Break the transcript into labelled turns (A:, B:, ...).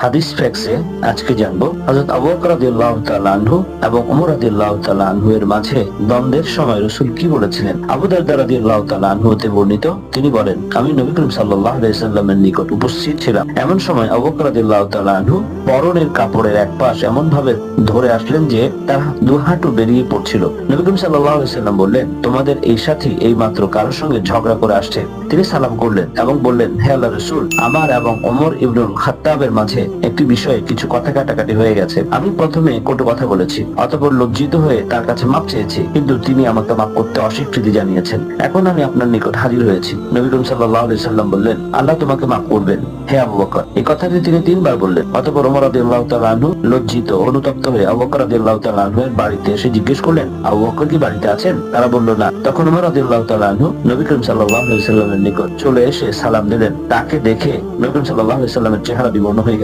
A: হাদিস ফ্যাক্সে আজকে জানবো হযরত আবু বকর রাদিয়াল্লাহু তাআলা আনহু এবং ওমর রাদিয়াল্লাহু তাআলা আনহু এর মাঝে দ্বন্দ্বের সময় রাসূল কি বলেছিলেন। আবু দারদা রাদিয়াল্লাহু তাআলা আনহু হতে বর্ণিত, তিনি বলেন, আমি নবী করিম সাল্লাল্লাহু আলাইহি সাল্লামের নিকট উপস্থিত ছিলাম। এমন সময় আবু বকর রাদিয়াল্লাহু তাআলা আনহু পরনের কাপড়ের এক পাশ এমন ভাবে ধরে আসলেন যে তার দু হাঁটু বেরিয়ে পড়ছিল। নবী করিম সাল্লাল্লাহু আলাইহি সাল্লাম বললেন, তোমাদের এই সাথী এই মাত্র কারোর সঙ্গে ঝগড়া করে আসছে। তিনি সালাম করলেন এবং বললেন, হে আল্লাহর রাসূল, আমার এবং ওমর ইবনুল খাত্তাবের মাঝে একটি বিষয়ে কিছু কথা কাটাকাটি হয়ে গেছে। আমি প্রথমে কটু কথা বলেছি, অতঃপর লজ্জিত হয়ে তার কাছে মাপ চেয়েছি, কিন্তু তিনি আমাকে মাপ করতে অস্বীকৃতি জানিয়েছেন। এখন আমি আপনার নিকট হাজির হয়েছি। নবী করিম সাল্লাল্লাহু আলাইহি সাল্লাম বললেন, আল্লাহ তোমাকে মাপ করবেন হে আবু বকর। এই কথাটি তিনি তিনবার বললেন। অতঃপর ওমর রাদিয়াল্লাহু তাআলা আনহু লজ্জিত অনুতপ্ত হয়ে আবু বকর রাদিয়াল্লাহু তাআলা আনহু এর বাড়িতে এসে জিজ্ঞেস করলেন, আবু বকর কি বাড়িতে আছেন? তারা বলল না। তখন ওমর রাদিয়াল্লাহু তাআলা আনহু নবী করিম সাল্লাল্লাহু আলাইহি সাল্লামের নিকট চলে এসে সালাম দিলেন। তাকে দেখে নবী করিম সাল্লাল্লাহু আলাইহি সাল্লামের চেহারা বিবর্ণ হয়ে গেল।